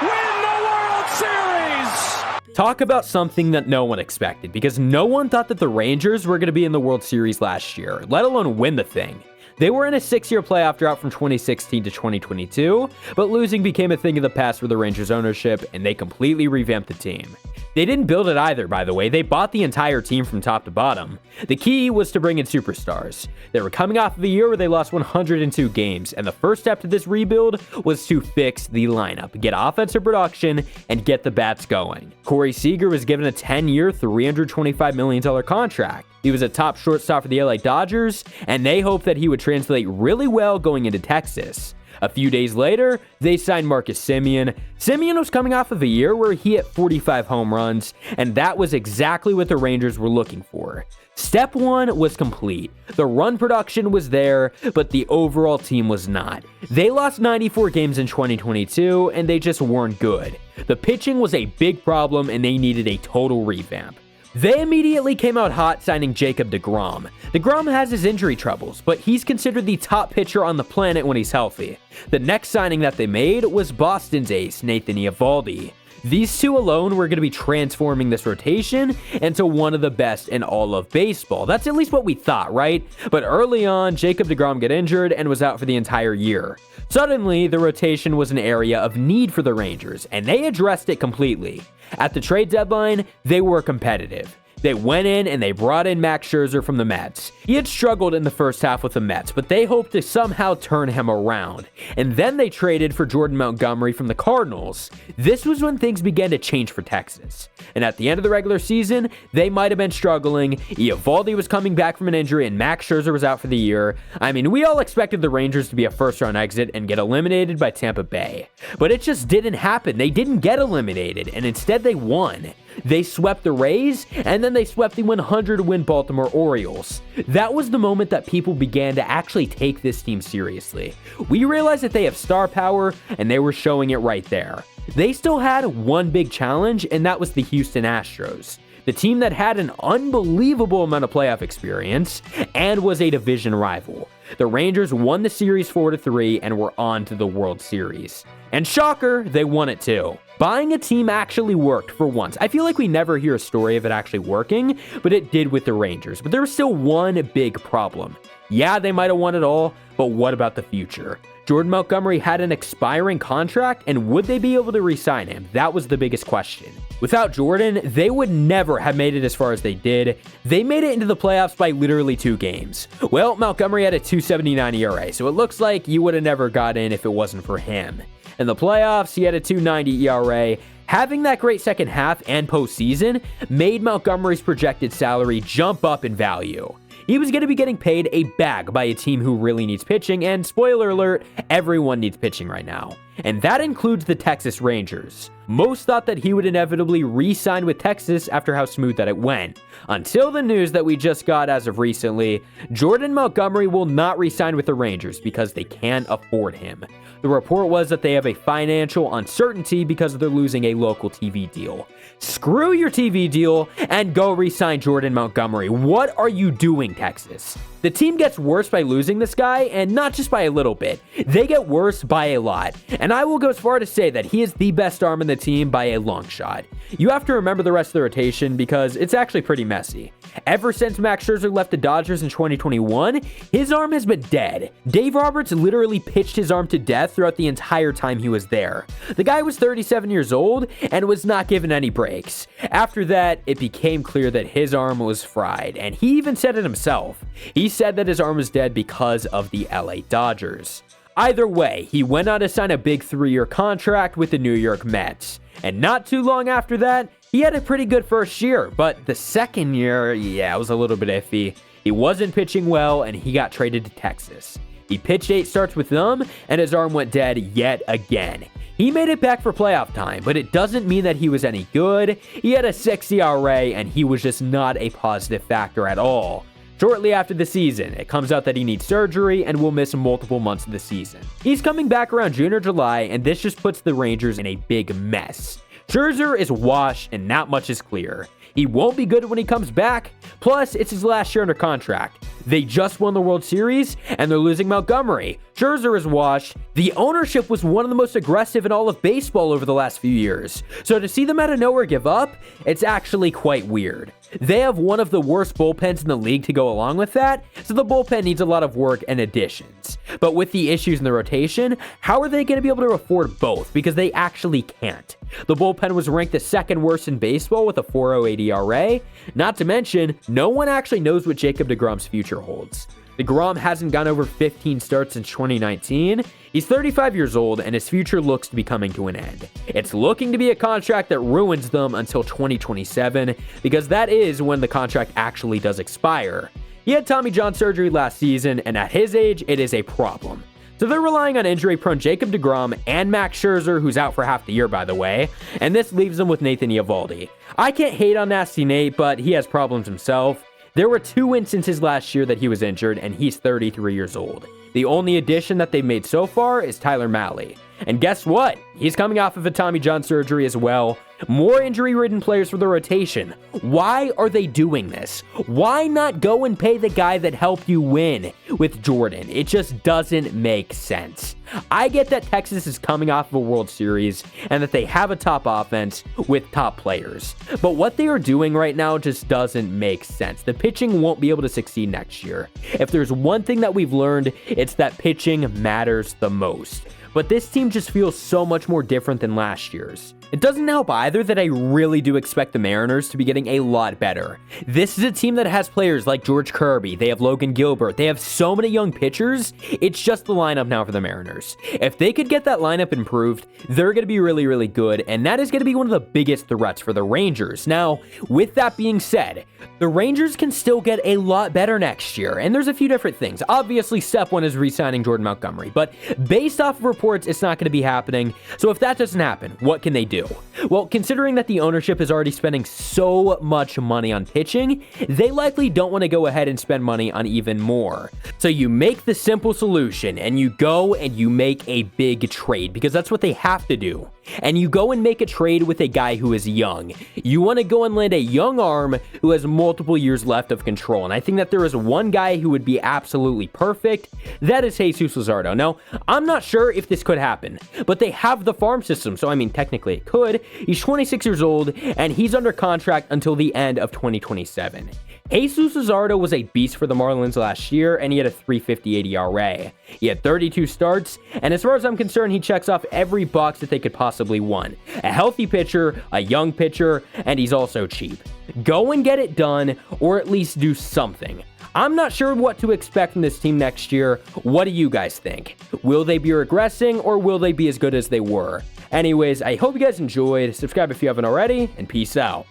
win the World Series! Talk about something that no one expected, because no one thought that the Rangers were going to be in the World Series last year, let alone win the thing. They were in a 6-year playoff drought from 2016 to 2022, but losing became a thing of the past for the Rangers ownership, and they completely revamped the team. They didn't build it either, by the way. They bought the entire team from top to bottom. The key was to bring in superstars. They were coming off of a year where they lost 102 games, and the first step to this rebuild was to fix the lineup, get offensive production, and get the bats going. Corey Seager was given a 10-year, $325 million contract. He was a top shortstop for the LA Dodgers, and they hoped that he would translate really well going into Texas. A few days later, they signed Marcus Semien. Semien was coming off of a year where he hit 45 home runs, and that was exactly what the Rangers were looking for. Step one was complete. The run production was there, but the overall team was not. They lost 94 games in 2022, and they just weren't good. The pitching was a big problem, and they needed a total revamp. They immediately came out hot signing Jacob deGrom. deGrom has his injury troubles, but he's considered the top pitcher on the planet when he's healthy. The next signing that they made was Boston's ace, Nathan Eovaldi. These two alone were going to be transforming this rotation into one of the best in all of baseball. That's at least what we thought, right? But early on, Jacob deGrom got injured and was out for the entire year. Suddenly, the rotation was an area of need for the Rangers, and they addressed it completely. At the trade deadline, they were competitive. They went in and they brought in Max Scherzer from the Mets. He had struggled in the first half with the Mets, but they hoped to somehow turn him around. And then they traded for Jordan Montgomery from the Cardinals. This was when things began to change for Texas. And at the end of the regular season, they might have been struggling. Eovaldi was coming back from an injury and Max Scherzer was out for the year. I mean, we all expected the Rangers to be a first-round exit and get eliminated by Tampa Bay. But it just didn't happen. They didn't get eliminated, and instead they won. They swept the Rays, and then they swept the 100-win Baltimore Orioles. That was the moment that people began to actually take this team seriously. We realized that they have star power, and they were showing it right there. They still had one big challenge, and that was the Houston Astros, the team that had an unbelievable amount of playoff experience and was a division rival. The Rangers won the series 4-3 and were on to the World Series. And shocker, they won it too. Buying a team actually worked for once. I feel like we never hear a story of it actually working, but it did with the Rangers. But there was still one big problem. Yeah, they might have won it all, but what about the future? Jordan Montgomery had an expiring contract, and would they be able to re-sign him? That was the biggest question. Without Jordan, they would never have made it as far as they did. They made it into the playoffs by literally 2 games. Well, Montgomery had a 2.79 ERA, so it looks like you would have never got in if it wasn't for him. In the playoffs, he had a 2.90 ERA. Having that great second half and postseason made Montgomery's projected salary jump up in value. He was going to be getting paid a bag by a team who really needs pitching, and spoiler alert, everyone needs pitching right now. And that includes the Texas Rangers. Most thought that he would inevitably re-sign with Texas after how smooth that it went. Until the news that we just got as of recently, Jordan Montgomery will not re-sign with the Rangers because they can't afford him. The report was that they have a financial uncertainty because they're losing a local TV deal. Screw your TV deal and go re-sign Jordan Montgomery. What are you doing, Texas? The team gets worse by losing this guy, and not just by a little bit. They get worse by a lot. And I will go as far to say that he is the best arm in the team by a long shot. You have to remember the rest of the rotation because it's actually pretty messy. Ever since Max Scherzer left the Dodgers in 2021, his arm has been dead. Dave Roberts literally pitched his arm to death throughout the entire time he was there. The guy was 37 years old and was not given any breaks. After that, it became clear that his arm was fried, and he even said it himself. He said that his arm was dead because of the LA Dodgers. Either way, he went on to sign a big 3-year contract with the New York Mets. And not too long after that, he had a pretty good first year, but the second year, it was a little bit iffy. He wasn't pitching well, and he got traded to Texas. He pitched 8 starts with them, and his arm went dead yet again. He made it back for playoff time, but it doesn't mean that he was any good. He had a 6 ERA, and he was just not a positive factor at all. Shortly after the season, it comes out that he needs surgery and will miss multiple months of the season. He's coming back around June or July, and this just puts the Rangers in a big mess. Scherzer is washed and not much is clear. He won't be good when he comes back. Plus, it's his last year under contract. They just won the World Series, and they're losing Montgomery. Scherzer is washed. The ownership was one of the most aggressive in all of baseball over the last few years. So to see them out of nowhere give up, it's actually quite weird. They have one of the worst bullpens in the league to go along with that, so the bullpen needs a lot of work and additions. But with the issues in the rotation, how are they going to be able to afford both? Because they actually can't. The bullpen was ranked the second worst in baseball with a 4.08 ERA. Not to mention, no one actually knows what Jacob deGrom's future holds. DeGrom hasn't gone over 15 starts since 2019. He's 35 years old, and his future looks to be coming to an end. It's looking to be a contract that ruins them until 2027, because that is when the contract actually does expire. He had Tommy John surgery last season, and at his age, it is a problem. So they're relying on injury-prone Jacob deGrom and Max Scherzer, who's out for half the year, by the way, and this leaves them with Nathan Eovaldi. I can't hate on Nasty Nate, but he has problems himself. There were 2 instances last year that he was injured, and he's 33 years old. The only addition that they've made so far is Tyler Mahle. And guess what? He's coming off of a Tommy John surgery as well. More injury-ridden players for the rotation. Why are they doing this? Why not go and pay the guy that helped you win with Jordan? It just doesn't make sense. I get that Texas is coming off of a World Series and that they have a top offense with top players. But what they are doing right now just doesn't make sense. The pitching won't be able to succeed next year. If there's one thing that we've learned, it's that pitching matters the most. But this team just feels so much more different than last year's. It doesn't help either that I really do expect the Mariners to be getting a lot better. This is a team that has players like George Kirby, they have Logan Gilbert, they have so many young pitchers. It's just the lineup now for the Mariners. If they could get that lineup improved, they're going to be really, really good, and that is going to be one of the biggest threats for the Rangers. Now, with that being said, the Rangers can still get a lot better next year, and there's a few different things. Obviously, step one is re-signing Jordan Montgomery, but based off of reports, it's not going to be happening. So if that doesn't happen, what can they do? Well, considering that the ownership is already spending so much money on pitching, they likely don't want to go ahead and spend money on even more. So you make the simple solution and you go and you make a big trade, because that's what they have to do. And you go and make a trade with a guy who is young. You want to go and land a young arm who has multiple years left of control. And I think that there is one guy who would be absolutely perfect. That is Jesus Luzardo. Now, I'm not sure if this could happen, but they have the farm system. So, I mean, technically it could. He's 26 years old, and he's under contract until the end of 2027. Jesus Luzardo was a beast for the Marlins last year, and he had a 3.58 ERA. He had 32 starts, and as far as I'm concerned, he checks off every box that they could possibly want. A healthy pitcher, a young pitcher, and he's also cheap. Go and get it done, or at least do something. I'm not sure what to expect from this team next year. What do you guys think? Will they be regressing, or will they be as good as they were? Anyways, I hope you guys enjoyed. Subscribe if you haven't already, and peace out.